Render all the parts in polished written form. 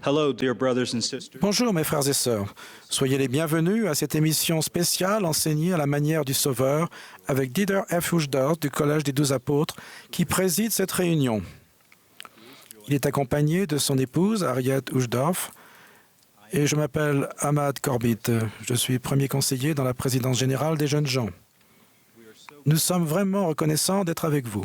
Hello, dear brothers and sisters. Bonjour mes frères et sœurs, soyez les bienvenus à cette émission spéciale enseignée à la manière du Sauveur avec Dieter F. Uchtdorf du Collège des 12 Apôtres qui préside cette réunion. Il est accompagné de son épouse Harriet Uchtdorf et je m'appelle Ahmad Corbett. Je suis premier conseiller dans la présidence générale des jeunes gens. Nous sommes vraiment reconnaissants d'être avec vous.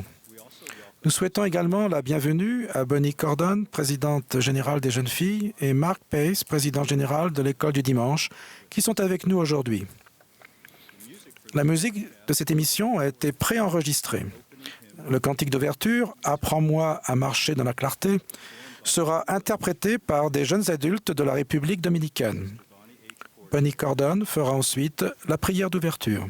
Nous souhaitons également la bienvenue à Bonnie Cordon, présidente générale des jeunes filles, et Mark Pace, président général de l'école du dimanche, qui sont avec nous aujourd'hui. La musique de cette émission a été préenregistrée. Le cantique d'ouverture « Apprends-moi à marcher dans la clarté » sera interprété par des jeunes adultes de la République dominicaine. Bonnie Cordon fera ensuite la prière d'ouverture.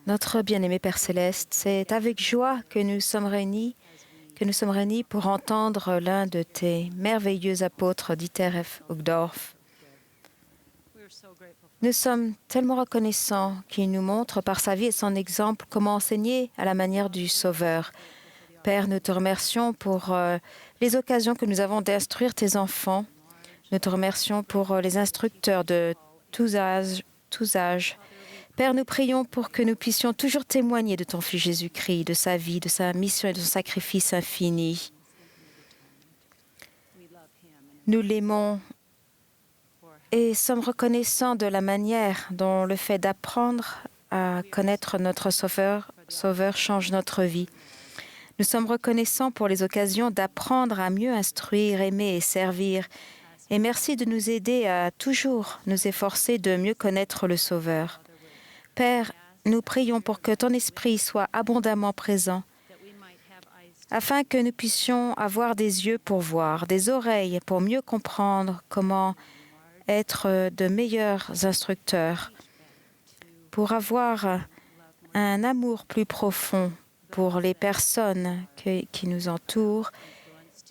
Notre bien-aimé Père Céleste, c'est avec joie que nous sommes réunis pour entendre l'un de tes merveilleux apôtres, Dieter F. Uchtdorf. Nous sommes tellement reconnaissants qu'il nous montre par sa vie et son exemple comment enseigner à la manière du Sauveur. Père, nous te remercions pour les occasions que nous avons d'instruire tes enfants. Nous te remercions pour les instructeurs de tous âges. Père, nous prions pour que nous puissions toujours témoigner de ton Fils Jésus-Christ, de sa vie, de sa mission et de son sacrifice infini. Nous l'aimons et sommes reconnaissants de la manière dont le fait d'apprendre à connaître notre Sauveur Sauveur change notre vie. Nous sommes reconnaissants pour les occasions d'apprendre à mieux instruire, aimer et servir. Et merci de nous aider à toujours nous efforcer de mieux connaître le Sauveur. Père, nous prions pour que ton Esprit soit abondamment présent, afin que nous puissions avoir des yeux pour voir, des oreilles pour mieux comprendre comment être de meilleurs instructeurs, pour avoir un amour plus profond pour les personnes qui nous entourent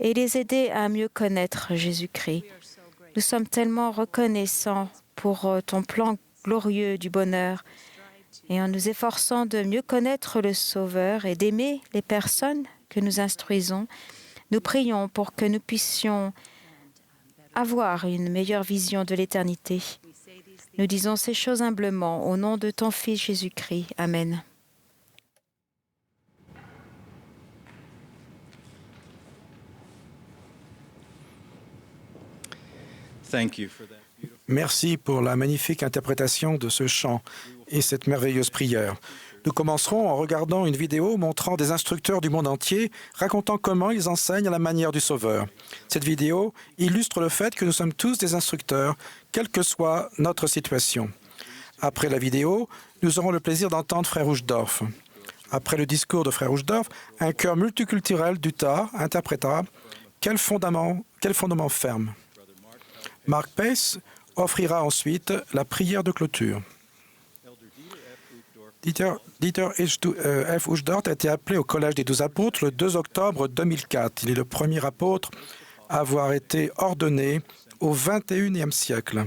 et les aider à mieux connaître Jésus-Christ. Nous sommes tellement reconnaissants pour ton plan glorieux du bonheur et en nous efforçant de mieux connaître le Sauveur et d'aimer les personnes que nous instruisons, nous prions pour que nous puissions avoir une meilleure vision de l'éternité. Nous disons ces choses humblement au nom de ton Fils Jésus-Christ. Amen. Thank you for that. Merci pour la magnifique interprétation de ce chant et cette merveilleuse prière. Nous commencerons en regardant une vidéo montrant des instructeurs du monde entier racontant comment ils enseignent à la manière du Sauveur. Cette vidéo illustre le fait que nous sommes tous des instructeurs, quelle que soit notre situation. Après la vidéo, nous aurons le plaisir d'entendre Frère Uchtdorf. Après le discours de Frère Uchtdorf, un chœur multiculturel d'Utah interprétera « Quel fondement ferme ». Mark Pace offrira ensuite la prière de clôture. Dieter F. Uchtdorf a été appelé au Collège des 12 apôtres le 2 octobre 2004. Il est le premier apôtre à avoir été ordonné au XXIe siècle.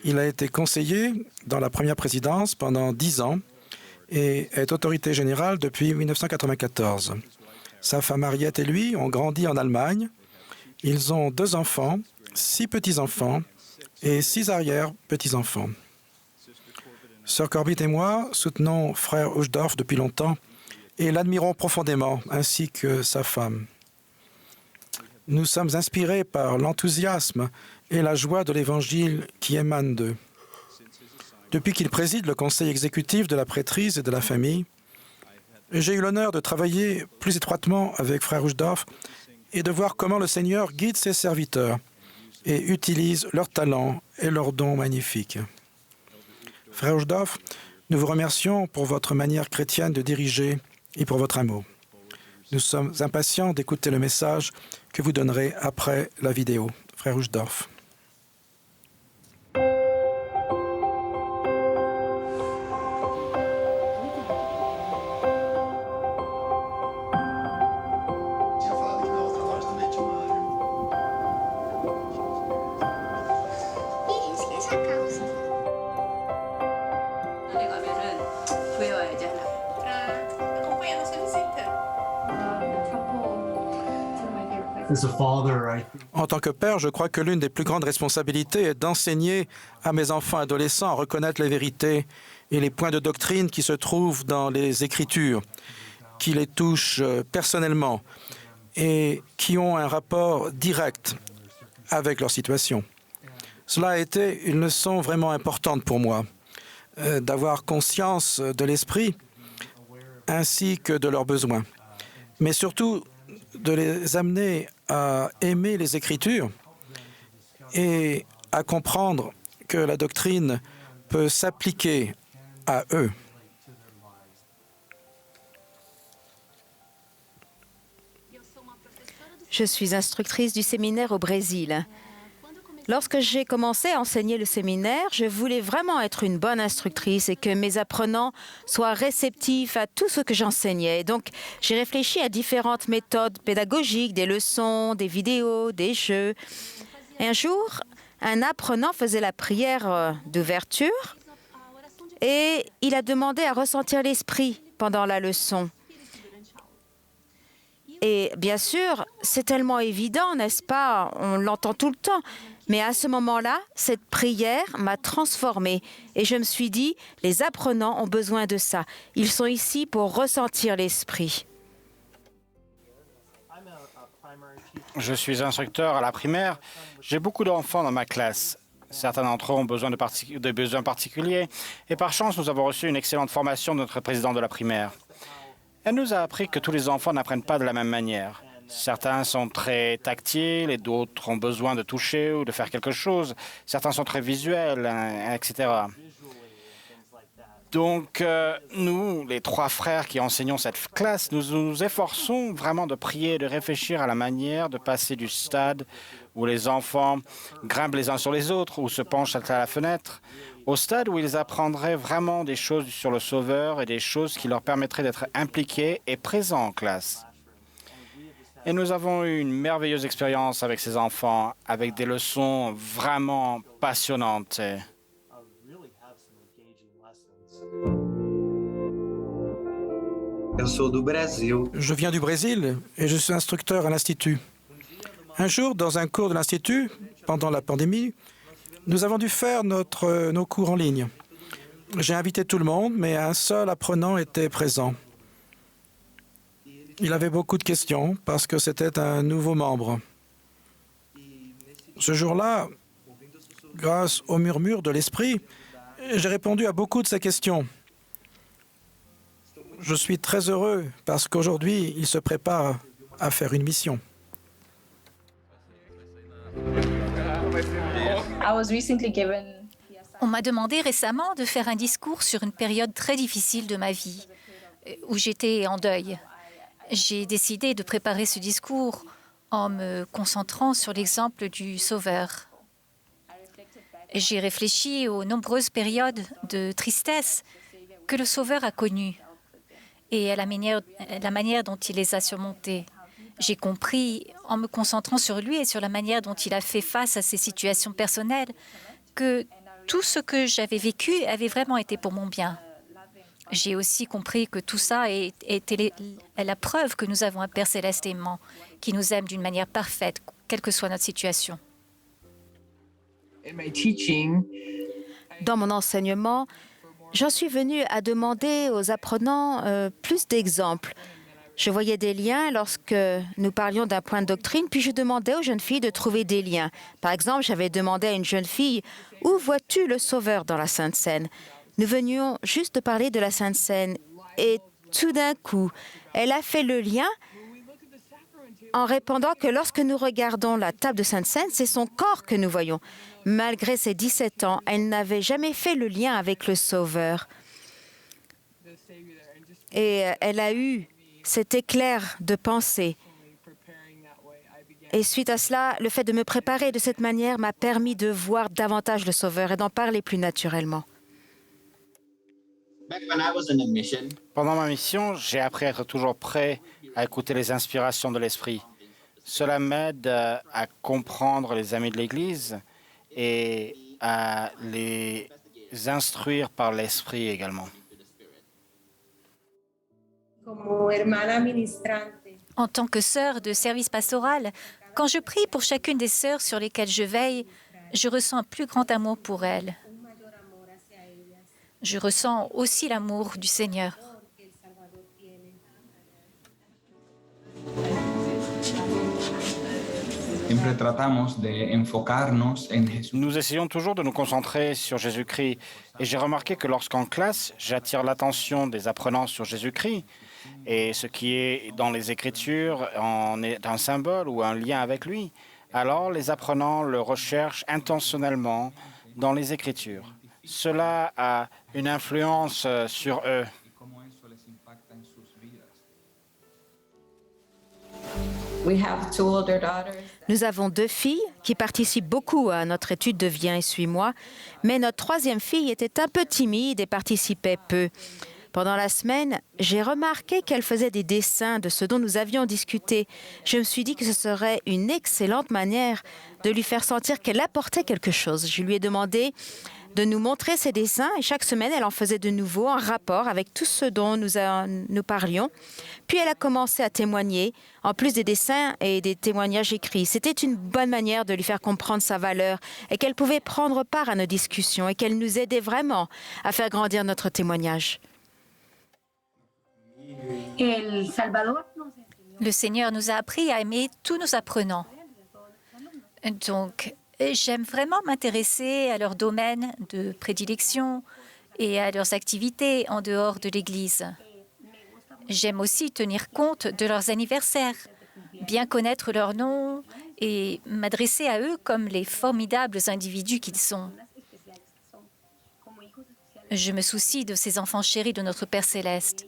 Il a été conseiller dans la première présidence pendant 10 ans et est autorité générale depuis 1994. Sa femme Mariette et lui ont grandi en Allemagne. Ils ont 2 enfants, 6 petits-enfants et 6 arrière-petits-enfants. Sœur Corbett et moi soutenons Frère Uchtdorf depuis longtemps et l'admirons profondément, ainsi que sa femme. Nous sommes inspirés par l'enthousiasme et la joie de l'Évangile qui émanent d'eux. Depuis qu'il préside le conseil exécutif de la prêtrise et de la famille, j'ai eu l'honneur de travailler plus étroitement avec Frère Uchtdorf et de voir comment le Seigneur guide ses serviteurs et utilise leurs talents et leurs dons magnifiques. Frère Uchtdorf, nous vous remercions pour votre manière chrétienne de diriger et pour votre amour. Nous sommes impatients d'écouter le message que vous donnerez après la vidéo. Frère Uchtdorf. En tant que père, je crois que l'une des plus grandes responsabilités est d'enseigner à mes enfants adolescents à reconnaître les vérités et les points de doctrine qui se trouvent dans les Écritures, qui les touchent personnellement et qui ont un rapport direct avec leur situation. Cela a été une leçon vraiment importante pour moi, d'avoir conscience de l'esprit ainsi que de leurs besoins, mais surtout de les amener à aimer les Écritures et à comprendre que la doctrine peut s'appliquer à eux. Je suis instructrice du séminaire au Brésil. Lorsque j'ai commencé à enseigner le séminaire, je voulais vraiment être une bonne instructrice et que mes apprenants soient réceptifs à tout ce que j'enseignais. Donc, j'ai réfléchi à différentes méthodes pédagogiques, des leçons, des vidéos, des jeux. Et un jour, un apprenant faisait la prière d'ouverture et il a demandé à ressentir l'esprit pendant la leçon. Et bien sûr, c'est tellement évident, n'est-ce pas? On l'entend tout le temps. Mais à ce moment-là, cette prière m'a transformée. Et je me suis dit, les apprenants ont besoin de ça. Ils sont ici pour ressentir l'esprit. Je suis instructeur à la primaire. J'ai beaucoup d'enfants dans ma classe. Certains d'entre eux ont besoin de besoins particuliers. Et par chance, nous avons reçu une excellente formation de notre président de la primaire. Elle nous a appris que tous les enfants n'apprennent pas de la même manière. Certains sont très tactiles et d'autres ont besoin de toucher ou de faire quelque chose. Certains sont très visuels, hein, etc. Donc, nous, les 3 frères qui enseignons cette classe, nous nous efforçons vraiment de prier et de réfléchir à la manière de passer du stade où les enfants grimpent les uns sur les autres ou se penchent à la fenêtre, au stade où ils apprendraient vraiment des choses sur le Sauveur et des choses qui leur permettraient d'être impliqués et présents en classe. Et nous avons eu une merveilleuse expérience avec ces enfants, avec des leçons vraiment passionnantes. Je viens du Brésil et je suis instructeur à l'Institut. Un jour, dans un cours de l'Institut, pendant la pandémie, nous avons dû faire nos cours en ligne. J'ai invité tout le monde, mais un seul apprenant était présent. Il avait beaucoup de questions parce que c'était un nouveau membre. Ce jour-là, grâce au murmure de l'esprit, j'ai répondu à beaucoup de ses questions. Je suis très heureux parce qu'aujourd'hui, il se prépare à faire une mission. On m'a demandé récemment de faire un discours sur une période très difficile de ma vie, où j'étais en deuil. J'ai décidé de préparer ce discours en me concentrant sur l'exemple du Sauveur. J'ai réfléchi aux nombreuses périodes de tristesse que le Sauveur a connues et à la manière dont il les a surmontées. J'ai compris, en me concentrant sur lui et sur la manière dont il a fait face à ses situations personnelles, que tout ce que j'avais vécu avait vraiment été pour mon bien. J'ai aussi compris que tout ça est la preuve que nous avons un Père céleste aimant, qui nous aime d'une manière parfaite, quelle que soit notre situation. Dans mon enseignement, j'en suis venue à demander aux apprenants plus d'exemples. Je voyais des liens lorsque nous parlions d'un point de doctrine, puis je demandais aux jeunes filles de trouver des liens. Par exemple, j'avais demandé à une jeune fille « Où vois-tu le Sauveur dans la Sainte Seine ?» Nous venions juste de parler de la Sainte Seine et tout d'un coup, elle a fait le lien en répondant que lorsque nous regardons la table de Sainte Seine, c'est son corps que nous voyons. Malgré ses 17 ans, elle n'avait jamais fait le lien avec le Sauveur. Et elle a eu cet éclair de pensée. Et suite à cela, le fait de me préparer de cette manière m'a permis de voir davantage le Sauveur et d'en parler plus naturellement. Pendant ma mission, j'ai appris à être toujours prêt à écouter les inspirations de l'Esprit. Cela m'aide à comprendre les amis de l'Église et à les instruire par l'Esprit également. En tant que sœur de service pastoral, quand je prie pour chacune des sœurs sur lesquelles je veille, je ressens un plus grand amour pour elles. Je ressens aussi l'amour du Seigneur. Nous essayons toujours de nous concentrer sur Jésus-Christ. Et j'ai remarqué que lorsqu'en classe, j'attire l'attention des apprenants sur Jésus-Christ, et ce qui est dans les Écritures en est un symbole ou un lien avec lui, alors les apprenants le recherchent intentionnellement dans les Écritures. Cela a une influence sur eux. Nous avons 2 filles qui participent beaucoup à notre étude de Viens et suis-moi, mais notre 3e fille était un peu timide et participait peu. Pendant la semaine, j'ai remarqué qu'elle faisait des dessins de ce dont nous avions discuté. Je me suis dit que ce serait une excellente manière de lui faire sentir qu'elle apportait quelque chose. Je lui ai demandé de nous montrer ses dessins et chaque semaine, elle en faisait de nouveau en rapport avec tout ce dont nous parlions. Puis elle a commencé à témoigner, en plus des dessins et des témoignages écrits. C'était une bonne manière de lui faire comprendre sa valeur et qu'elle pouvait prendre part à nos discussions et qu'elle nous aidait vraiment à faire grandir notre témoignage. Le Seigneur nous a appris à aimer tous nos apprenants. Donc, J'aime vraiment m'intéresser à leur domaine de prédilection et à leurs activités en dehors de l'Église. J'aime aussi tenir compte de leurs anniversaires, bien connaître leurs noms et m'adresser à eux comme les formidables individus qu'ils sont. Je me soucie de ces enfants chéris de notre Père céleste.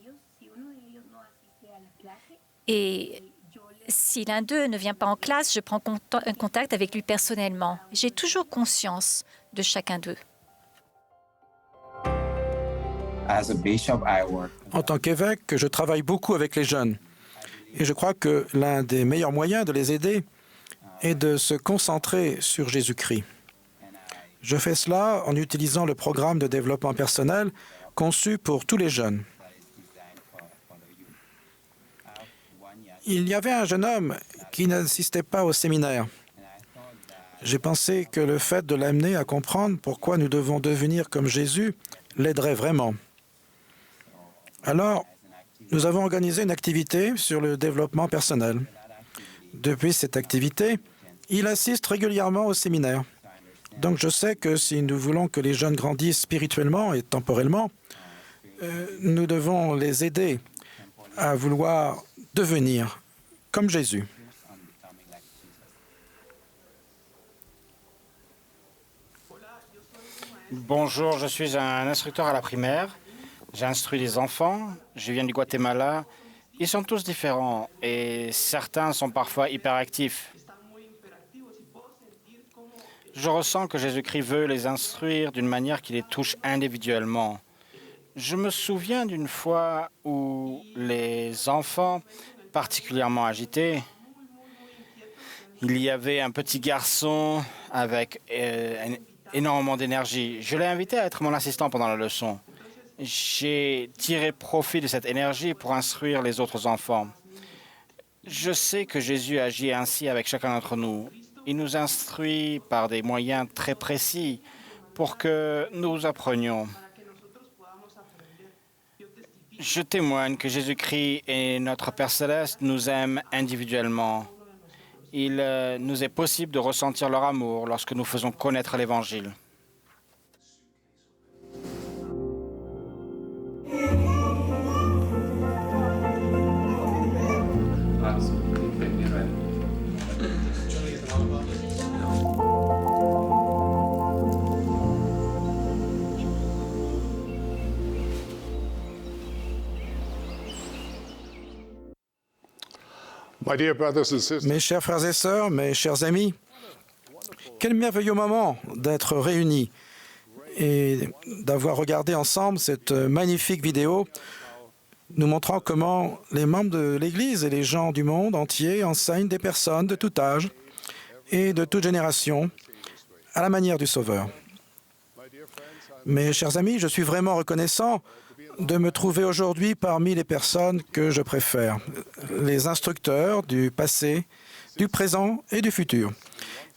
Et si l'un d'eux ne vient pas en classe, je prends contact avec lui personnellement. J'ai toujours conscience de chacun d'eux. En tant qu'évêque, je travaille beaucoup avec les jeunes. Et je crois que l'un des meilleurs moyens de les aider est de se concentrer sur Jésus-Christ. Je fais cela en utilisant le programme de développement personnel conçu pour tous les jeunes. Il y avait un jeune homme qui n'assistait pas au séminaire. J'ai pensé que le fait de l'amener à comprendre pourquoi nous devons devenir comme Jésus l'aiderait vraiment. Alors, nous avons organisé une activité sur le développement personnel. Depuis cette activité, il assiste régulièrement au séminaire. Donc je sais que si nous voulons que les jeunes grandissent spirituellement et temporellement, nous devons les aider à vouloir devenir comme Jésus. Bonjour, je suis un instructeur à la primaire. J'instruis des enfants. Je viens du Guatemala. Ils sont tous différents et certains sont parfois hyperactifs. Je ressens que Jésus-Christ veut les instruire d'une manière qui les touche individuellement. Je me souviens d'une fois où les enfants, particulièrement agités, il y avait un petit garçon avec énormément d'énergie. Je l'ai invité à être mon assistant pendant la leçon. J'ai tiré profit de cette énergie pour instruire les autres enfants. Je sais que Jésus agit ainsi avec chacun d'entre nous. Il nous instruit par des moyens très précis pour que nous apprenions. Je témoigne que Jésus-Christ et notre Père céleste nous aiment individuellement. Il nous est possible de ressentir leur amour lorsque nous faisons connaître l'Évangile. Mes chers frères et sœurs, mes chers amis, quel merveilleux moment d'être réunis et d'avoir regardé ensemble cette magnifique vidéo nous montrant comment les membres de l'Église et les gens du monde entier enseignent des personnes de tout âge et de toute génération à la manière du Sauveur. Mes chers amis, je suis vraiment reconnaissant de me trouver aujourd'hui parmi les personnes que je préfère, les instructeurs du passé, du présent et du futur.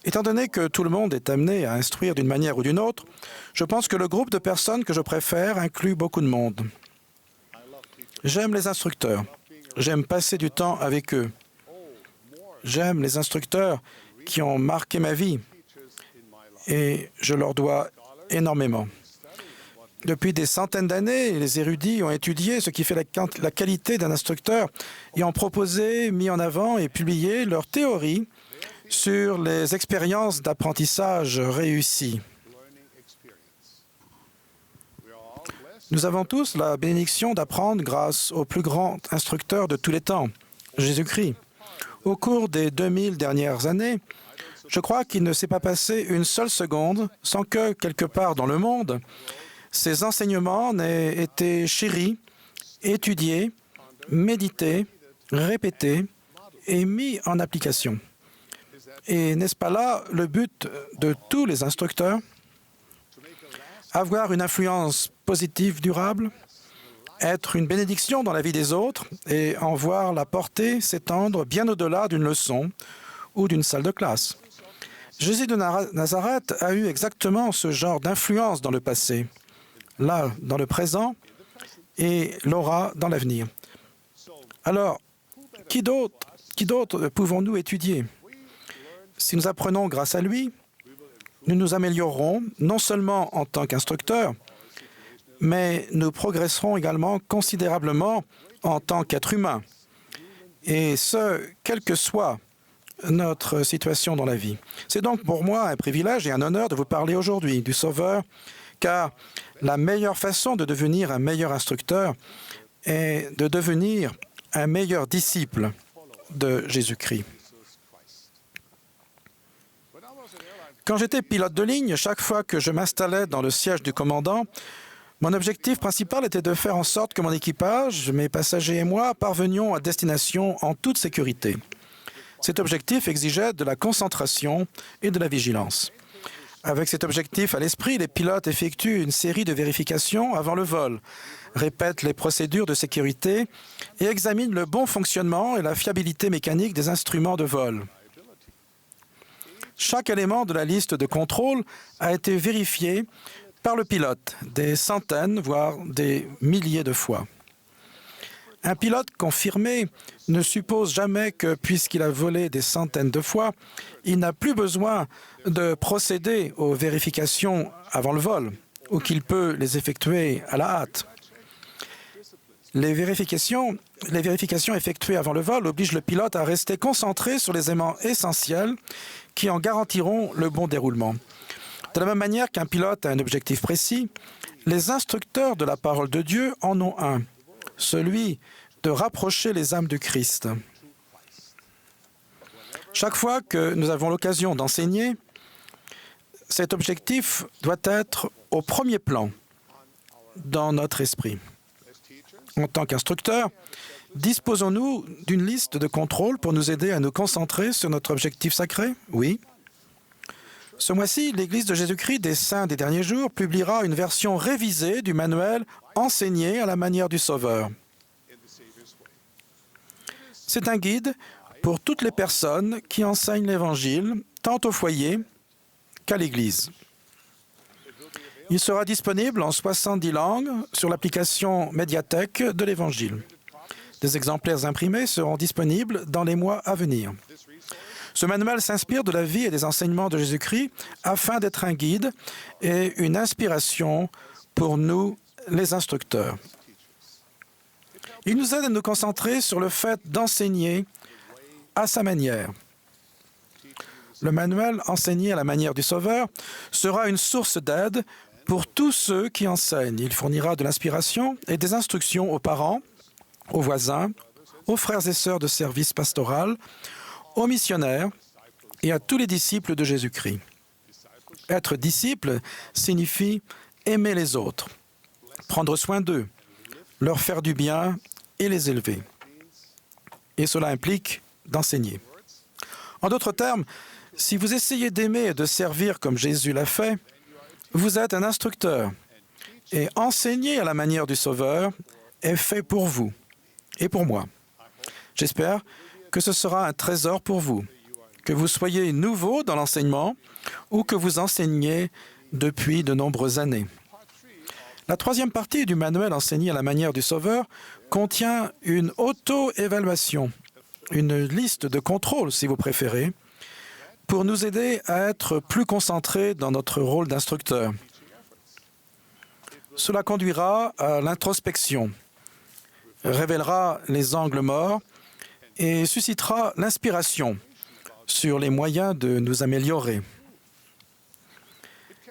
Étant donné que tout le monde est amené à instruire d'une manière ou d'une autre, je pense que le groupe de personnes que je préfère inclut beaucoup de monde. J'aime les instructeurs. J'aime passer du temps avec eux. J'aime les instructeurs qui ont marqué ma vie et je leur dois énormément. Depuis des centaines d'années, les érudits ont étudié ce qui fait la qualité d'un instructeur et ont proposé, mis en avant et publié leurs théories sur les expériences d'apprentissage réussies. Nous avons tous la bénédiction d'apprendre grâce au plus grand instructeur de tous les temps, Jésus-Christ. Au cours des 2000 dernières années, je crois qu'il ne s'est pas passé une seule seconde sans que, quelque part dans le monde, ces enseignements n'aient été chéris, étudiés, médités, répétés et mis en application. Et n'est-ce pas là le but de tous les instructeurs? Avoir une influence positive durable, être une bénédiction dans la vie des autres et en voir la portée s'étendre bien au-delà d'une leçon ou d'une salle de classe. Jésus de Nazareth a eu exactement ce genre d'influence dans le passé, là dans le présent et l'aura dans l'avenir. Alors, qui d'autre pouvons-nous étudier? Si nous apprenons grâce à lui, nous nous améliorerons non seulement en tant qu'instructeurs, mais nous progresserons également considérablement en tant qu'êtres humains, et ce, quelle que soit notre situation dans la vie. C'est donc pour moi un privilège et un honneur de vous parler aujourd'hui du Sauveur, car la meilleure façon de devenir un meilleur instructeur est de devenir un meilleur disciple de Jésus-Christ. Quand j'étais pilote de ligne, chaque fois que je m'installais dans le siège du commandant, mon objectif principal était de faire en sorte que mon équipage, mes passagers et moi parvenions à destination en toute sécurité. Cet objectif exigeait de la concentration et de la vigilance. Avec cet objectif à l'esprit, les pilotes effectuent une série de vérifications avant le vol, répètent les procédures de sécurité et examinent le bon fonctionnement et la fiabilité mécanique des instruments de vol. Chaque élément de la liste de contrôle a été vérifié par le pilote des centaines, voire des milliers de fois. Un pilote confirmé ne suppose jamais que, puisqu'il a volé des centaines de fois, il n'a plus besoin de procéder aux vérifications avant le vol, ou qu'il peut les effectuer à la hâte. Les vérifications effectuées avant le vol obligent le pilote à rester concentré sur les éléments essentiels qui en garantiront le bon déroulement. De la même manière qu'un pilote a un objectif précis, les instructeurs de la parole de Dieu en ont un, celui de rapprocher les âmes du Christ. Chaque fois que nous avons l'occasion d'enseigner, cet objectif doit être au premier plan dans notre esprit. En tant qu'instructeurs, disposons-nous d'une liste de contrôle pour nous aider à nous concentrer sur notre objectif sacré? Oui. Ce mois-ci, l'Église de Jésus-Christ des Saints des Derniers Jours publiera une version révisée du manuel enseigné à la manière du Sauveur. C'est un guide pour toutes les personnes qui enseignent l'Évangile, tant au foyer qu'à l'Église. Il sera disponible en 70 langues sur l'application Médiathèque de l'Évangile. Des exemplaires imprimés seront disponibles dans les mois à venir. Ce manuel s'inspire de la vie et des enseignements de Jésus-Christ afin d'être un guide et une inspiration pour nous, les instructeurs. Il nous aide à nous concentrer sur le fait d'enseigner à sa manière. Le manuel enseigné à la manière du Sauveur sera une source d'aide pour tous ceux qui enseignent. Il fournira de l'inspiration et des instructions aux parents, aux voisins, aux frères et sœurs de service pastoral, aux missionnaires et à tous les disciples de Jésus-Christ. Être disciple signifie aimer les autres, prendre soin d'eux, leur faire du bien et les élever. Et cela implique d'enseigner. En d'autres termes, si vous essayez d'aimer et de servir comme Jésus l'a fait, vous êtes un instructeur. Et enseigner à la manière du Sauveur est fait pour vous et pour moi. J'espère que ce sera un trésor pour vous, que vous soyez nouveau dans l'enseignement ou que vous enseignez depuis de nombreuses années. La troisième partie du manuel enseigné à la manière du Sauveur contient une auto-évaluation, une liste de contrôle, si vous préférez, pour nous aider à être plus concentrés dans notre rôle d'instructeur. Cela conduira à l'introspection, révélera les angles morts et suscitera l'inspiration sur les moyens de nous améliorer.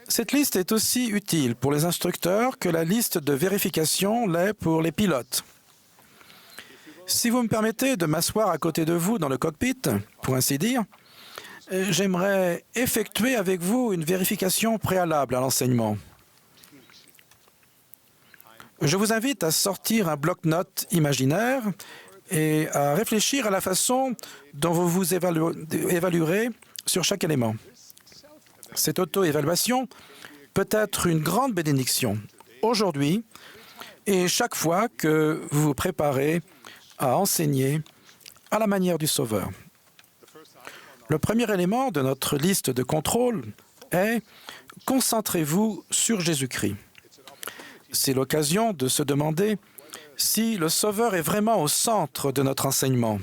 Cette liste est aussi utile pour les instructeurs que la liste de vérification l'est pour les pilotes. Si vous me permettez de m'asseoir à côté de vous dans le cockpit, pour ainsi dire, j'aimerais effectuer avec vous une vérification préalable à l'enseignement. Je vous invite à sortir un bloc-notes imaginaire et à réfléchir à la façon dont vous vous évaluerez sur chaque élément. Cette auto-évaluation peut être une grande bénédiction aujourd'hui et chaque fois que vous vous préparez à enseigner à la manière du Sauveur. Le premier élément de notre liste de contrôle est « Concentrez-vous sur Jésus-Christ ». C'est l'occasion de se demander si le Sauveur est vraiment au centre de notre enseignement.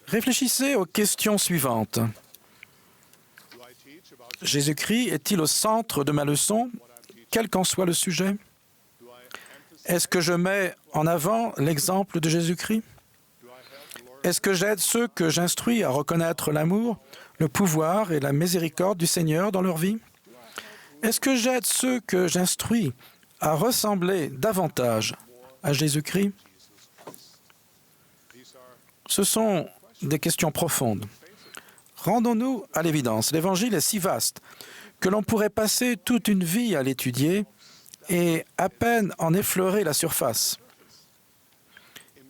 Réfléchissez aux questions suivantes. Jésus-Christ est-il au centre de ma leçon, quel qu'en soit le sujet? Est-ce que je mets en avant l'exemple de Jésus-Christ? Est-ce que j'aide ceux que j'instruis à reconnaître l'amour, le pouvoir et la miséricorde du Seigneur dans leur vie? Est-ce que j'aide ceux que j'instruis à ressembler davantage à Jésus-Christ? Ce sont des questions profondes. Rendons-nous à l'évidence. L'Évangile est si vaste que l'on pourrait passer toute une vie à l'étudier et à peine en effleurer la surface.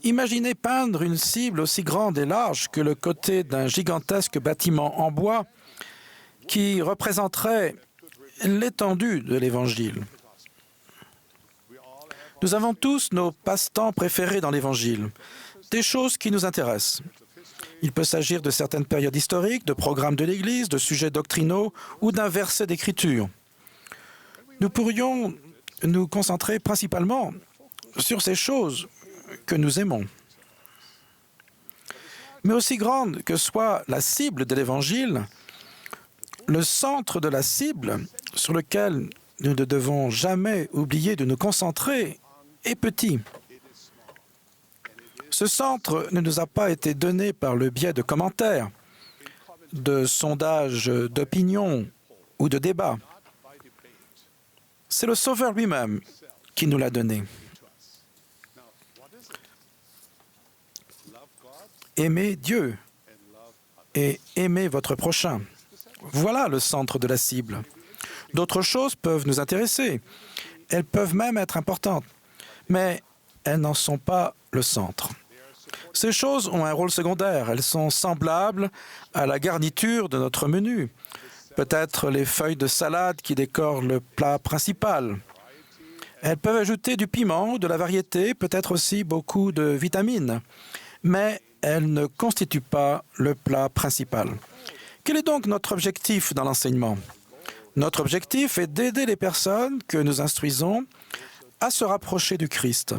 Imaginez peindre une cible aussi grande et large que le côté d'un gigantesque bâtiment en bois qui représenterait l'étendue de l'Évangile. Nous avons tous nos passe-temps préférés dans l'Évangile, des choses qui nous intéressent. Il peut s'agir de certaines périodes historiques, de programmes de l'Église, de sujets doctrinaux ou d'un verset d'Écriture. Nous pourrions nous concentrer principalement sur ces choses que nous aimons. Mais aussi grande que soit la cible de l'Évangile, le centre de la cible sur lequel nous ne devons jamais oublier de nous concentrer est petit. Ce centre ne nous a pas été donné par le biais de commentaires, de sondages d'opinion ou de débats. C'est le Sauveur lui-même qui nous l'a donné. Aimez Dieu et aimez votre prochain. Voilà le centre de la cible. D'autres choses peuvent nous intéresser. Elles peuvent même être importantes, mais elles n'en sont pas le centre. Ces choses ont un rôle secondaire. Elles sont semblables à la garniture de notre menu. Peut-être les feuilles de salade qui décorent le plat principal. Elles peuvent ajouter du piment, de la variété, peut-être aussi beaucoup de vitamines. Mais elles ne constituent pas le plat principal. Quel est donc notre objectif dans l'enseignement? Notre objectif est d'aider les personnes que nous instruisons à se rapprocher du Christ,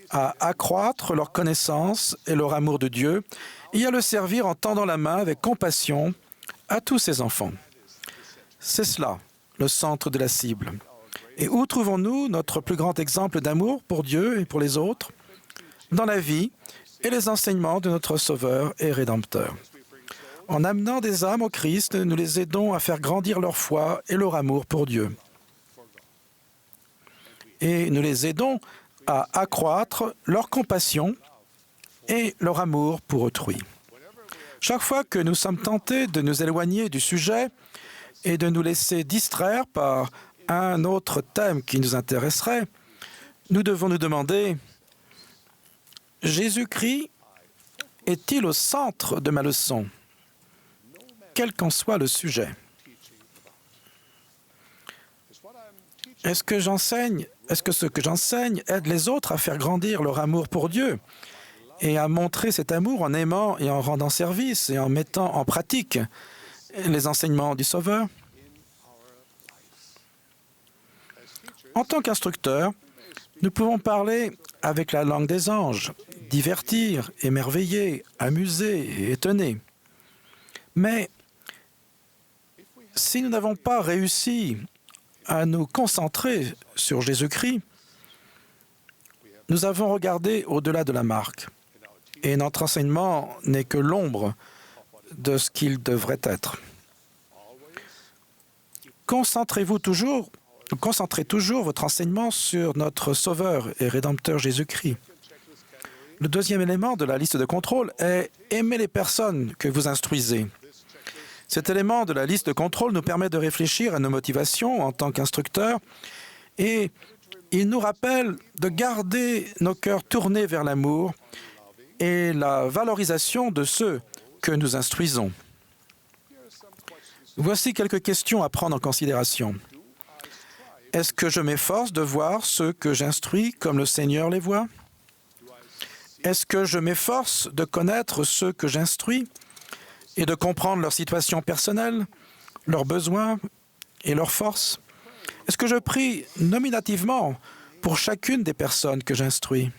à accroître leur connaissance et leur amour de Dieu et à le servir en tendant la main avec compassion à tous ses enfants. C'est cela, le centre de la cible. Et où trouvons-nous notre plus grand exemple d'amour pour Dieu et pour les autres? Dans la vie et les enseignements de notre Sauveur et Rédempteur. En amenant des âmes au Christ, nous les aidons à faire grandir leur foi et leur amour pour Dieu. Et nous les aidons à accroître leur compassion et leur amour pour autrui. Chaque fois que nous sommes tentés de nous éloigner du sujet et de nous laisser distraire par un autre thème qui nous intéresserait, nous devons nous demander: Jésus-Christ est-il au centre de ma leçon, quel qu'en soit le sujet? Est-ce que ce que j'enseigne aide les autres à faire grandir leur amour pour Dieu et à montrer cet amour en aimant et en rendant service et en mettant en pratique les enseignements du Sauveur? En tant qu'instructeur, nous pouvons parler avec la langue des anges, divertir, émerveiller, amuser et étonner. Mais si nous n'avons pas réussi à nous concentrer sur Jésus-Christ, nous avons regardé au-delà de la marque. Et notre enseignement n'est que l'ombre de ce qu'il devrait être. Concentrez toujours votre enseignement sur notre Sauveur et Rédempteur Jésus-Christ. Le deuxième élément de la liste de contrôle est aimer les personnes que vous instruisez. Cet élément de la liste de contrôle nous permet de réfléchir à nos motivations en tant qu'instructeurs et il nous rappelle de garder nos cœurs tournés vers l'amour et la valorisation de ceux que nous instruisons. Voici quelques questions à prendre en considération. Est-ce que je m'efforce de voir ceux que j'instruis comme le Seigneur les voit? Est-ce que je m'efforce de connaître ceux que j'instruis et de comprendre leur situation personnelle, leurs besoins et leurs forces? Est-ce que je prie nominativement pour chacune des personnes que j'instruis?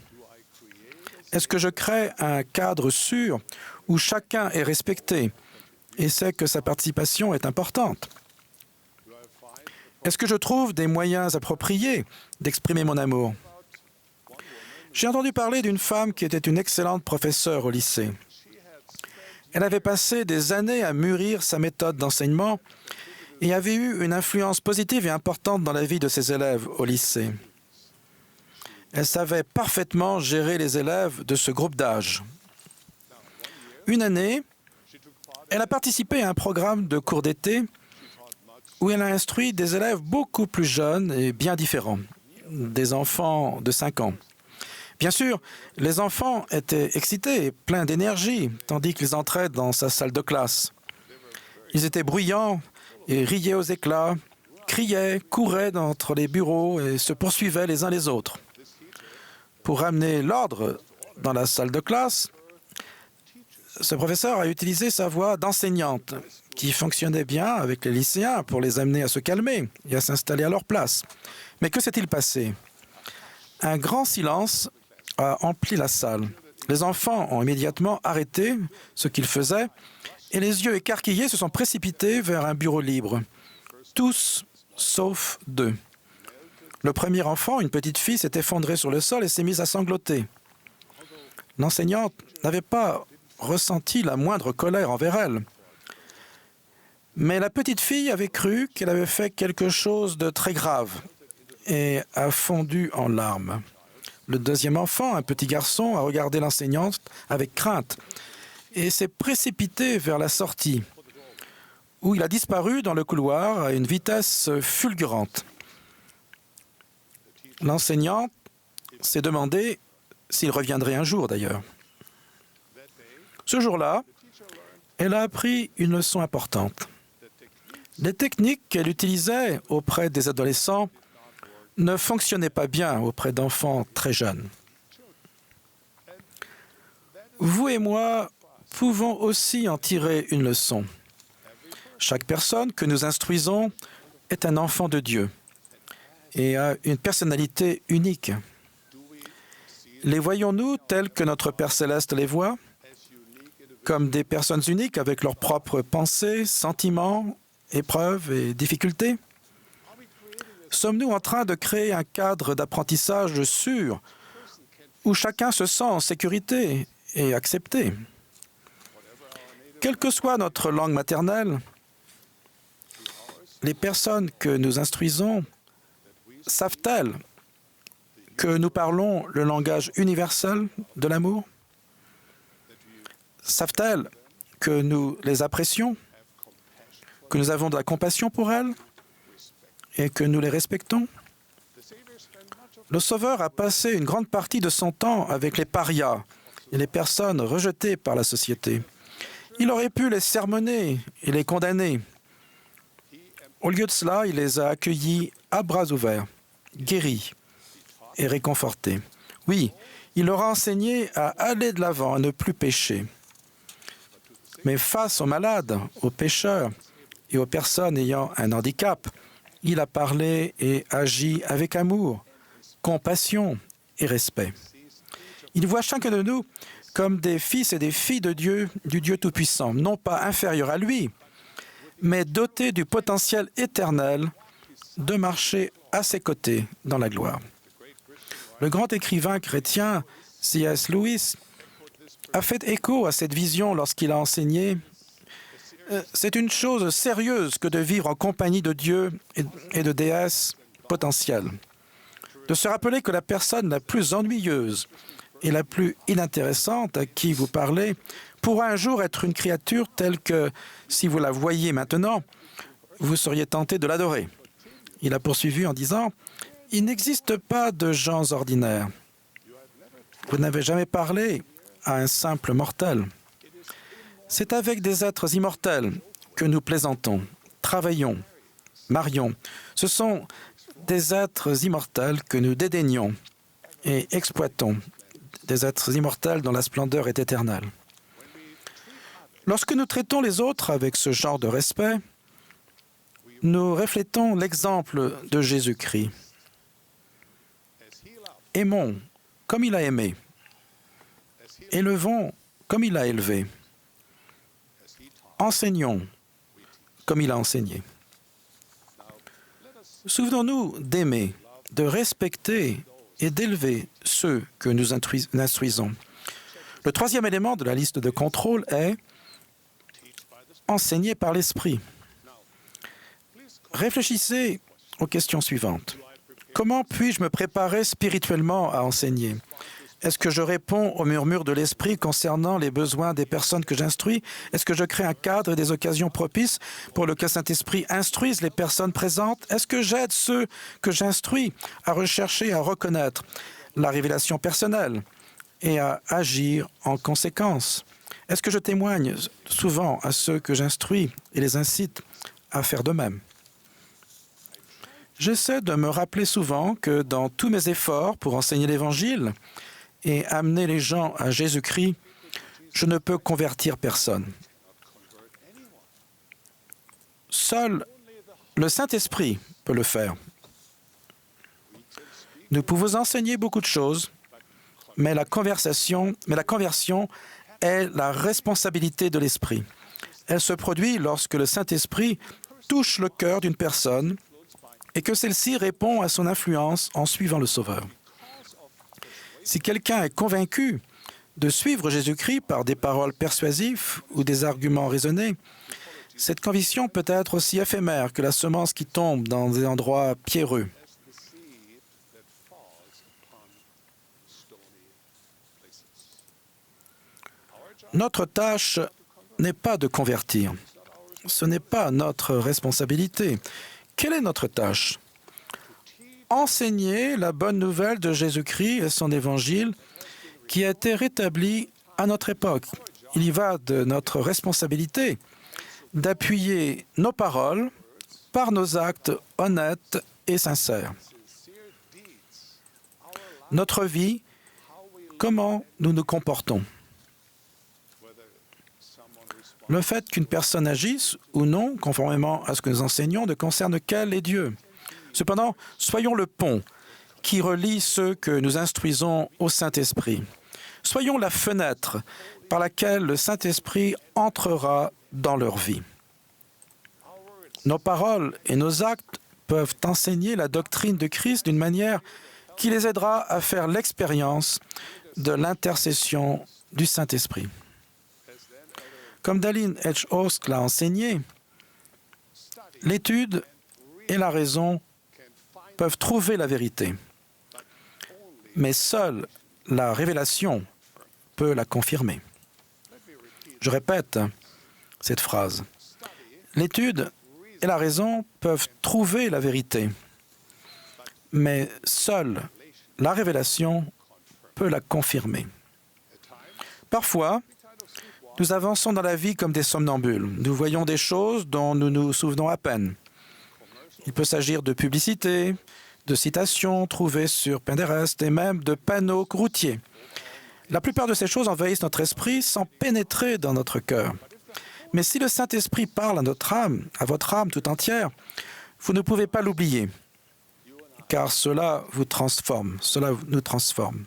Est-ce que je crée un cadre sûr où chacun est respecté et sait que sa participation est importante? Est-ce que je trouve des moyens appropriés d'exprimer mon amour? J'ai entendu parler d'une femme qui était une excellente professeure au lycée. Elle avait passé des années à mûrir sa méthode d'enseignement et avait eu une influence positive et importante dans la vie de ses élèves au lycée. Elle savait parfaitement gérer les élèves de ce groupe d'âge. Une année, elle a participé à un programme de cours d'été où elle a instruit des élèves beaucoup plus jeunes et bien différents, des enfants de 5 ans. Bien sûr, les enfants étaient excités et pleins d'énergie, tandis qu'ils entraient dans sa salle de classe. Ils étaient bruyants et riaient aux éclats, criaient, couraient entre les bureaux et se poursuivaient les uns les autres. Pour ramener l'ordre dans la salle de classe, ce professeur a utilisé sa voix d'enseignante, qui fonctionnait bien avec les lycéens pour les amener à se calmer et à s'installer à leur place. Mais que s'est-il passé? Un grand silence a empli la salle. Les enfants ont immédiatement arrêté ce qu'ils faisaient et les yeux écarquillés se sont précipités vers un bureau libre. Tous, sauf 2. Le premier enfant, une petite fille, s'est effondrée sur le sol et s'est mise à sangloter. L'enseignante n'avait pas ressenti la moindre colère envers elle. Mais la petite fille avait cru qu'elle avait fait quelque chose de très grave et a fondu en larmes. Le deuxième enfant, un petit garçon, a regardé l'enseignante avec crainte et s'est précipité vers la sortie, où il a disparu dans le couloir à une vitesse fulgurante. L'enseignante s'est demandé s'il reviendrait un jour, d'ailleurs. Ce jour-là, elle a appris une leçon importante. Les techniques qu'elle utilisait auprès des adolescents ne fonctionnaient pas bien auprès d'enfants très jeunes. Vous et moi pouvons aussi en tirer une leçon. Chaque personne que nous instruisons est un enfant de Dieu et a une personnalité unique. Les voyons-nous tels que notre Père céleste les voit, comme des personnes uniques avec leurs propres pensées, sentiments, épreuves et difficultés? Sommes-nous en train de créer un cadre d'apprentissage sûr où chacun se sent en sécurité et accepté? Quelle que soit notre langue maternelle, les personnes que nous instruisons savent-elles que nous parlons le langage universel de l'amour? Savent-elles que nous les apprécions, que nous avons de la compassion pour elles et que nous les respectons? Le Sauveur a passé une grande partie de son temps avec les parias et les personnes rejetées par la société. Il aurait pu les sermonner et les condamner. Au lieu de cela, il les a accueillis à bras ouverts, guéris et réconfortés. Oui, il leur a enseigné à aller de l'avant, à ne plus pécher. Mais face aux malades, aux pécheurs et aux personnes ayant un handicap, il a parlé et agi avec amour, compassion et respect. Il voit chacun de nous comme des fils et des filles de Dieu, du Dieu Tout-Puissant, non pas inférieurs à lui, mais dotés du potentiel éternel de marcher à ses côtés dans la gloire. Le grand écrivain chrétien C.S. Lewis a fait écho à cette vision lorsqu'il a enseigné « C'est une chose sérieuse que de vivre en compagnie de Dieu et de déesses potentielles. De se rappeler que la personne la plus ennuyeuse et la plus inintéressante à qui vous parlez pourra un jour être une créature telle que, si vous la voyiez maintenant, vous seriez tenté de l'adorer. » Il a poursuivi en disant « Il n'existe pas de gens ordinaires. Vous n'avez jamais parlé à un simple mortel. C'est avec des êtres immortels que nous plaisantons, travaillons, marions. Ce sont des êtres immortels que nous dédaignons et exploitons, des êtres immortels dont la splendeur est éternelle. Lorsque nous traitons les autres avec ce genre de respect, nous reflétons l'exemple de Jésus-Christ. Aimons comme il a aimé. Élevons comme il a élevé. Enseignons comme il a enseigné. Souvenons-nous d'aimer, de respecter et d'élever ceux que nous instruisons. Le troisième élément de la liste de contrôle est enseigner par l'esprit. Réfléchissez aux questions suivantes. Comment puis-je me préparer spirituellement à enseigner? Est-ce que je réponds au murmure de l'esprit concernant les besoins des personnes que j'instruis? Est-ce que je crée un cadre et des occasions propices pour que le Saint-Esprit instruise les personnes présentes? Est-ce que j'aide ceux que j'instruis à rechercher et à reconnaître la révélation personnelle et à agir en conséquence? Est-ce que je témoigne souvent à ceux que j'instruis et les incite à faire de même? J'essaie de me rappeler souvent que dans tous mes efforts pour enseigner l'Évangile et amener les gens à Jésus-Christ, je ne peux convertir personne. Seul le Saint-Esprit peut le faire. Nous pouvons enseigner beaucoup de choses, mais la conversion est la responsabilité de l'Esprit. Elle se produit lorsque le Saint-Esprit touche le cœur d'une personne et que celle-ci répond à son influence en suivant le Sauveur. Si quelqu'un est convaincu de suivre Jésus-Christ par des paroles persuasives ou des arguments raisonnés, cette conviction peut être aussi éphémère que la semence qui tombe dans des endroits pierreux. Notre tâche n'est pas de convertir. Ce n'est pas notre responsabilité. Quelle est notre tâche? Enseigner la bonne nouvelle de Jésus-Christ et son évangile qui a été rétabli à notre époque. Il y va de notre responsabilité d'appuyer nos paroles par nos actes honnêtes et sincères. Notre vie, comment nous nous comportons. Le fait qu'une personne agisse ou non, conformément à ce que nous enseignons, ne concerne qu'elle et Dieu. Cependant, soyons le pont qui relie ceux que nous instruisons au Saint-Esprit. Soyons la fenêtre par laquelle le Saint-Esprit entrera dans leur vie. Nos paroles et nos actes peuvent enseigner la doctrine de Christ d'une manière qui les aidera à faire l'expérience de l'intercession du Saint-Esprit. Comme Dallin H. Oaks l'a enseigné, l'étude et la raison peuvent trouver la vérité, mais seule la révélation peut la confirmer. Je répète cette phrase. L'étude et la raison peuvent trouver la vérité, mais seule la révélation peut la confirmer. Parfois, nous avançons dans la vie comme des somnambules. Nous voyons des choses dont nous nous souvenons à peine. Il peut s'agir de publicités, de citations trouvées sur Pinterest et même de panneaux routiers. La plupart de ces choses envahissent notre esprit sans pénétrer dans notre cœur. Mais si le Saint-Esprit parle à notre âme, à votre âme tout entière, vous ne pouvez pas l'oublier, car cela vous transforme, cela nous transforme.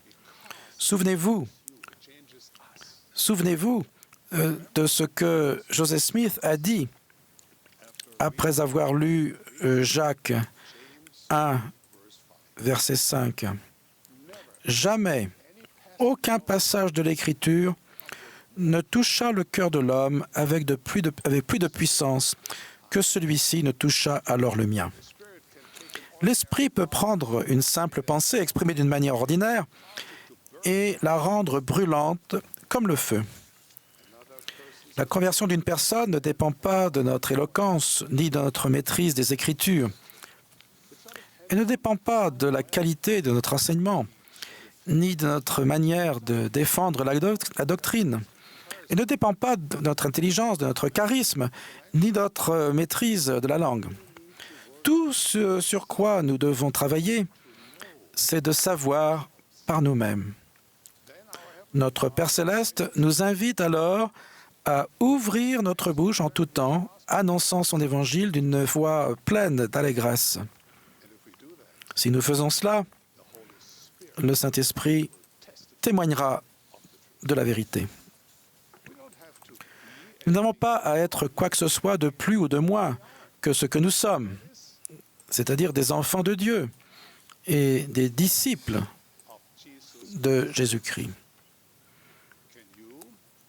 Souvenez-vous de ce que Joseph Smith a dit après avoir lu Jacques 1, verset 5. Jamais aucun passage de l'Écriture ne toucha le cœur de l'homme avec plus de puissance que celui-ci ne toucha alors le mien. L'Esprit peut prendre une simple pensée exprimée d'une manière ordinaire et la rendre brûlante comme le feu. La conversion d'une personne ne dépend pas de notre éloquence ni de notre maîtrise des Écritures. Elle ne dépend pas de la qualité de notre enseignement, ni de notre manière de défendre la doctrine. Elle ne dépend pas de notre intelligence, de notre charisme, ni de notre maîtrise de la langue. Tout ce sur quoi nous devons travailler, c'est de savoir par nous-mêmes. Notre Père céleste nous invite alors à ouvrir notre bouche en tout temps, annonçant son évangile d'une voix pleine d'allégresse. Si nous faisons cela, le Saint-Esprit témoignera de la vérité. Nous n'avons pas à être quoi que ce soit de plus ou de moins que ce que nous sommes. c'est-à-dire des enfants de Dieu et des disciples de Jésus-Christ.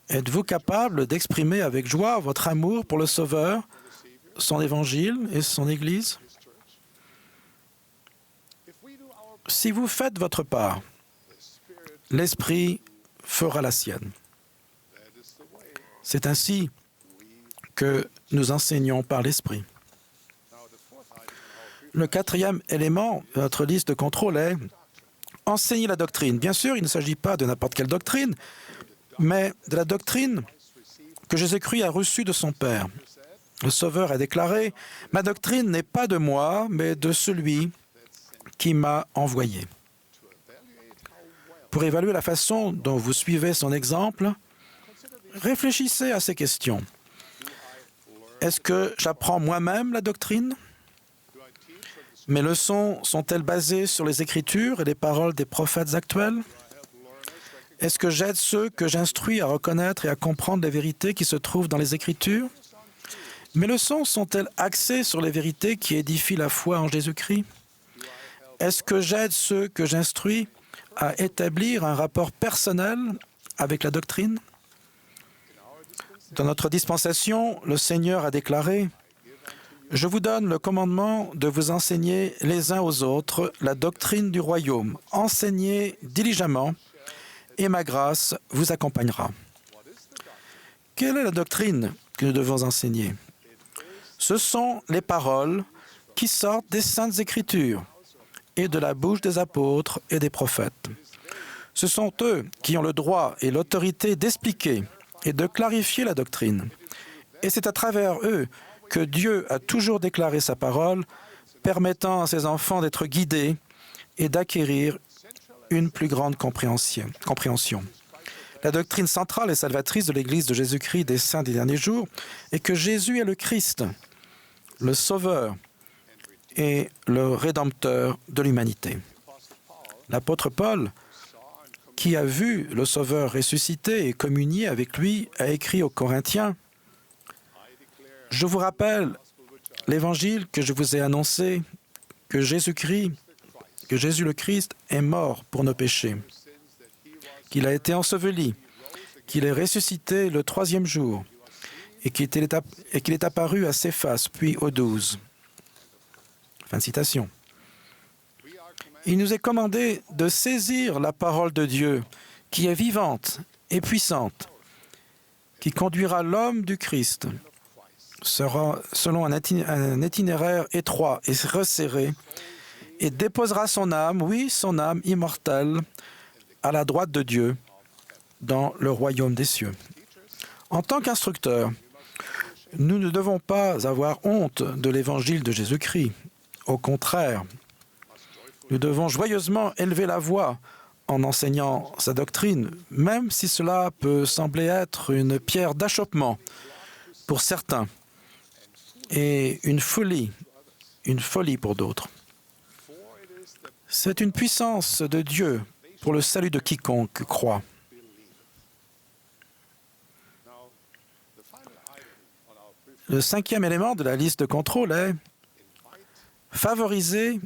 Êtes-vous capable d'exprimer avec joie votre amour pour le Sauveur, son Évangile et son Église? Si vous faites votre part, l'Esprit fera la sienne. C'est ainsi que nous enseignons par l'Esprit. Le quatrième élément de notre liste de contrôle est enseigner la doctrine. Bien sûr, il ne s'agit pas de n'importe quelle doctrine, mais de la doctrine que Jésus-Christ a reçue de son Père. Le Sauveur a déclaré « Ma doctrine n'est pas de moi, mais de celui qui m'a envoyé. » Pour évaluer la façon dont vous suivez son exemple, réfléchissez à ces questions. Est-ce que j'apprends moi-même la doctrine? Mes leçons sont-elles basées sur les Écritures et les paroles des prophètes actuels? Est-ce que j'aide ceux que j'instruis à reconnaître et à comprendre les vérités qui se trouvent dans les Écritures? Mes leçons sont-elles axées sur les vérités qui édifient la foi en Jésus-Christ? Est-ce que j'aide ceux que j'instruis à établir un rapport personnel avec la doctrine? Dans notre dispensation, le Seigneur a déclaré « Je vous donne le commandement de vous enseigner les uns aux autres la doctrine du royaume. Enseignez diligemment, et ma grâce vous accompagnera. » Quelle est la doctrine que nous devons enseigner? Ce sont les paroles qui sortent des Saintes Écritures et de la bouche des apôtres et des prophètes. Ce sont eux qui ont le droit et l'autorité d'expliquer et de clarifier la doctrine. Et c'est à travers eux que Dieu a toujours déclaré sa parole, permettant à ses enfants d'être guidés et d'acquérir une plus grande compréhension. La doctrine centrale et salvatrice de l'Église de Jésus-Christ des saints des derniers jours est que Jésus est le Christ, le Sauveur et le Rédempteur de l'humanité. L'apôtre Paul, qui a vu le Sauveur ressuscité et communier avec lui, a écrit aux Corinthiens « Je vous rappelle l'évangile que je vous ai annoncé, que Jésus le Christ est mort pour nos péchés, qu'il a été enseveli, qu'il est ressuscité le troisième jour et qu'il est apparu à Céphas, puis aux 12. » Fin de citation. Il nous est commandé de saisir la parole de Dieu qui est vivante et puissante, qui conduira l'homme du Christ selon un itinéraire étroit et resserré et déposera son âme, oui, son âme immortelle, à la droite de Dieu dans le royaume des cieux. En tant qu'instructeurs, nous ne devons pas avoir honte de l'évangile de Jésus-Christ. Au contraire, nous devons joyeusement élever la voix en enseignant sa doctrine, même si cela peut sembler être une pierre d'achoppement pour certains et une folie pour d'autres. C'est une puissance de Dieu pour le salut de quiconque croit. Le cinquième élément de la liste de contrôle est favoriser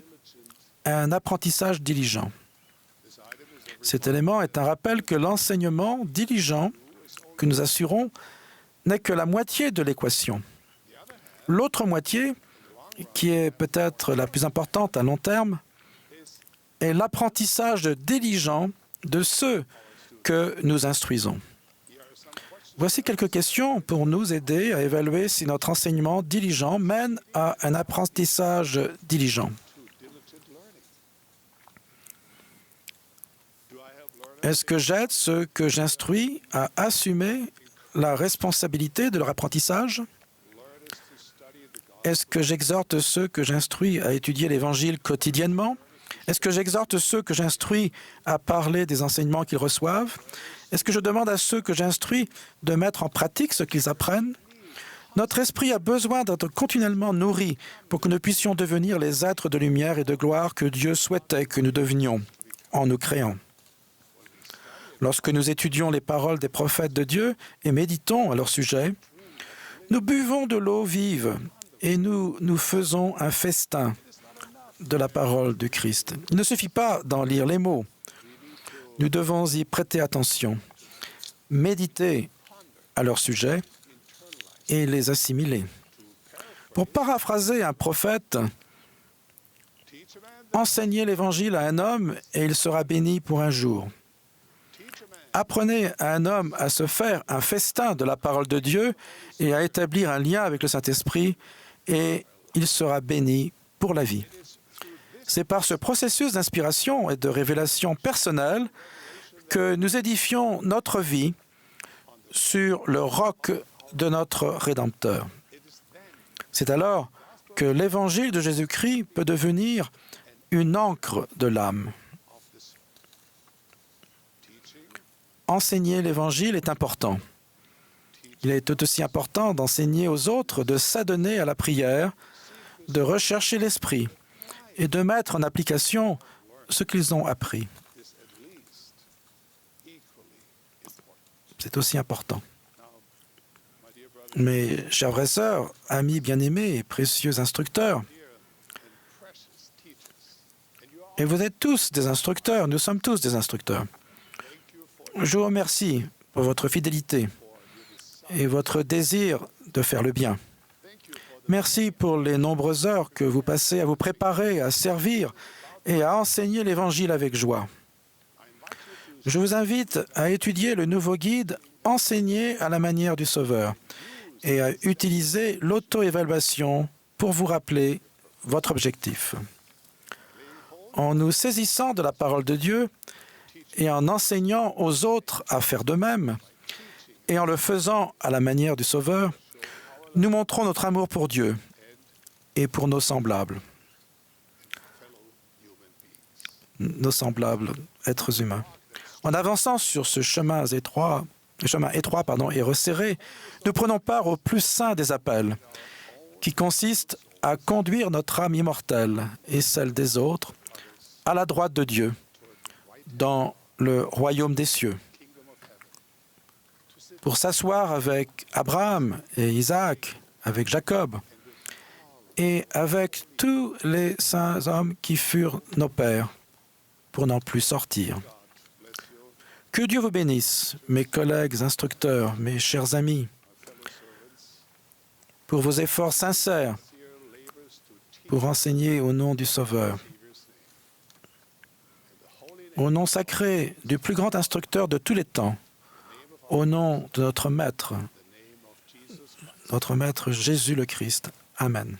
un apprentissage diligent. Cet élément est un rappel que l'enseignement diligent que nous assurons n'est que la moitié de l'équation. L'autre moitié, qui est peut-être la plus importante à long terme, est l'apprentissage diligent de ceux que nous instruisons. Voici quelques questions pour nous aider à évaluer si notre enseignement diligent mène à un apprentissage diligent. Est-ce que j'aide ceux que j'instruis à assumer la responsabilité de leur apprentissage? Est-ce que j'exhorte ceux que j'instruis à étudier l'Évangile quotidiennement? Est-ce que j'exhorte ceux que j'instruis à parler des enseignements qu'ils reçoivent? Est-ce que je demande à ceux que j'instruis de mettre en pratique ce qu'ils apprennent? Notre esprit a besoin d'être continuellement nourri pour que nous puissions devenir les êtres de lumière et de gloire que Dieu souhaitait que nous devenions en nous créant. Lorsque nous étudions les paroles des prophètes de Dieu et méditons à leur sujet, nous buvons de l'eau vive et nous faisons un festin de la parole du Christ. Il ne suffit pas d'en lire les mots. Nous devons y prêter attention, méditer à leur sujet et les assimiler. Pour paraphraser un prophète, enseignez l'Évangile à un homme et il sera béni pour un jour. Apprenez à un homme à se faire un festin de la parole de Dieu et à établir un lien avec le Saint-Esprit et il sera béni pour la vie. C'est par ce processus d'inspiration et de révélation personnelle que nous édifions notre vie sur le roc de notre Rédempteur. C'est alors que l'Évangile de Jésus-Christ peut devenir une ancre de l'âme. Enseigner l'Évangile est important. Il est tout aussi important d'enseigner aux autres de s'adonner à la prière, de rechercher l'Esprit et de mettre en application ce qu'ils ont appris. C'est aussi important. Mes chers frères et sœurs, amis bien-aimés et précieux instructeurs, et vous êtes tous des instructeurs, nous sommes tous des instructeurs. Je vous remercie pour votre fidélité et votre désir de faire le bien. Merci pour les nombreuses heures que vous passez à vous préparer, à servir et à enseigner l'Évangile avec joie. Je vous invite à étudier le nouveau guide « Enseigner à la manière du Sauveur » et à utiliser l'auto-évaluation pour vous rappeler votre objectif. En nous saisissant de la parole de Dieu et en enseignant aux autres à faire de même, et en le faisant à la manière du Sauveur, nous montrons notre amour pour Dieu et pour nos semblables êtres humains. En avançant sur ce chemin étroit et resserré, nous prenons part au plus saint des appels, qui consiste à conduire notre âme immortelle et celle des autres à la droite de Dieu, dans le royaume des cieux, pour s'asseoir avec Abraham et Isaac, avec Jacob, et avec tous les saints hommes qui furent nos pères, pour n'en plus sortir. Que Dieu vous bénisse, mes collègues instructeurs, mes chers amis, pour vos efforts sincères pour enseigner au nom du Sauveur, au nom sacré du plus grand instructeur de tous les temps, au nom de notre Maître Jésus le Christ. Amen.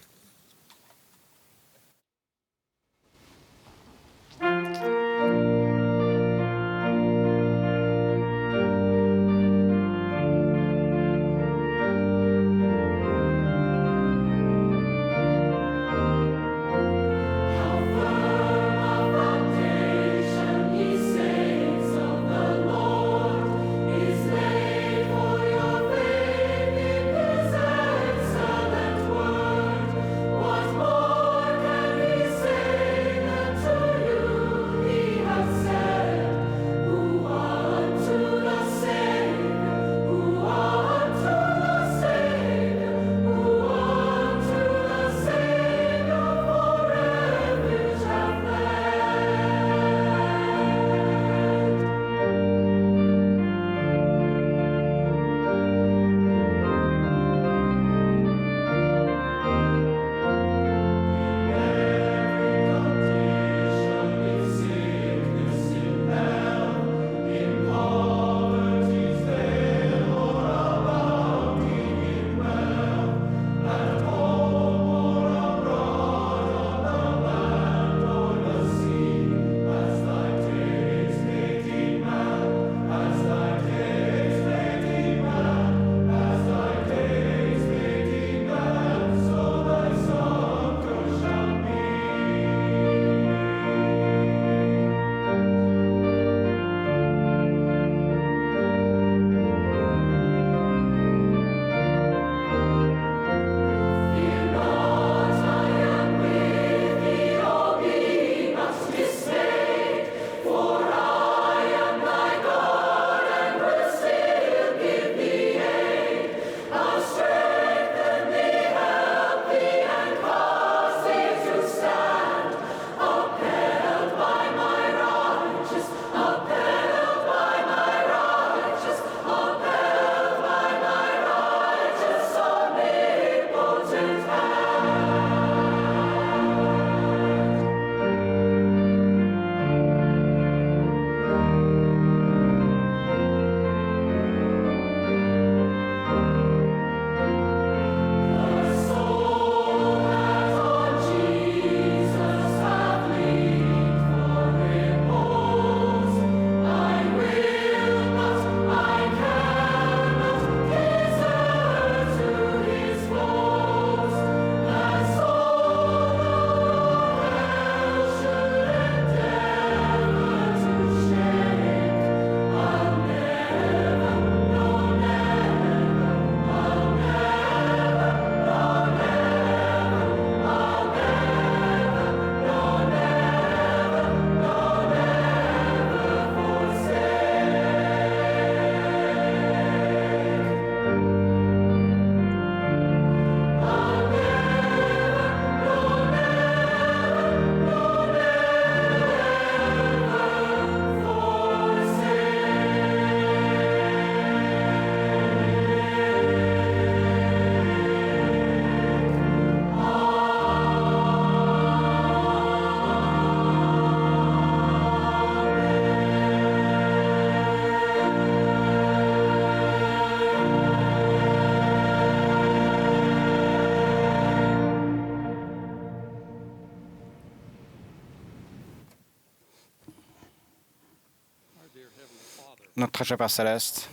Notre très cher Père Céleste,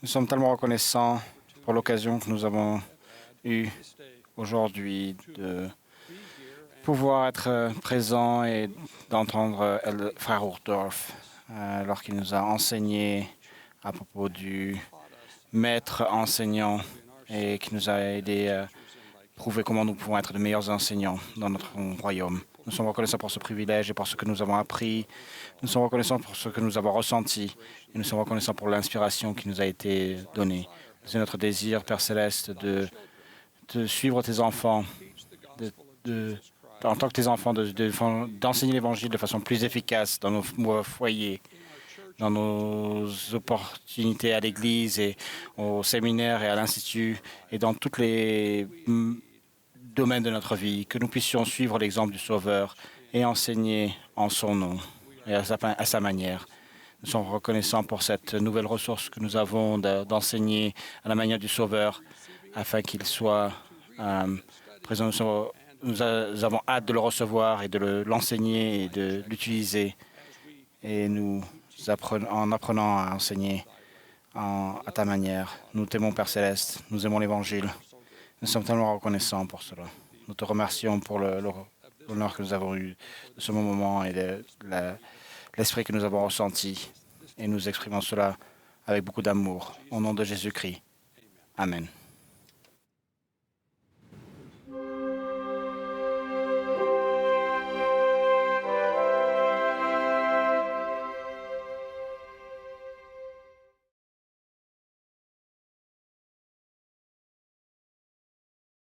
nous sommes tellement reconnaissants pour l'occasion que nous avons eue aujourd'hui de pouvoir être présents et d'entendre le frère Hurdorf lorsqu'il nous a enseigné à propos du maître enseignant et qui nous a aidé à prouver comment nous pouvons être de meilleurs enseignants dans notre royaume. Nous sommes reconnaissants pour ce privilège et pour ce que nous avons appris. Nous sommes reconnaissants pour ce que nous avons ressenti. Et nous sommes reconnaissants pour l'inspiration qui nous a été donnée. C'est notre désir, Père Céleste, de suivre tes enfants, en tant que tes enfants, d'enseigner l'Évangile de façon plus efficace dans nos foyers, dans nos opportunités à l'Église et au séminaire et à l'Institut et dans tous les domaines de notre vie, que nous puissions suivre l'exemple du Sauveur et enseigner en son nom et à sa manière. Nous sommes reconnaissants pour cette nouvelle ressource que nous avons d'enseigner à la manière du Sauveur afin qu'il soit présent. Nous avons hâte de le recevoir et de l'enseigner et de l'utiliser. Et en apprenant à enseigner à ta manière. Nous t'aimons, Père Céleste. Nous aimons l'Évangile. Nous sommes tellement reconnaissants pour cela. Nous te remercions pour l'honneur que nous avons eu de ce moment et l'esprit que nous avons ressenti. Et nous exprimons cela avec beaucoup d'amour. Au nom de Jésus-Christ. Amen.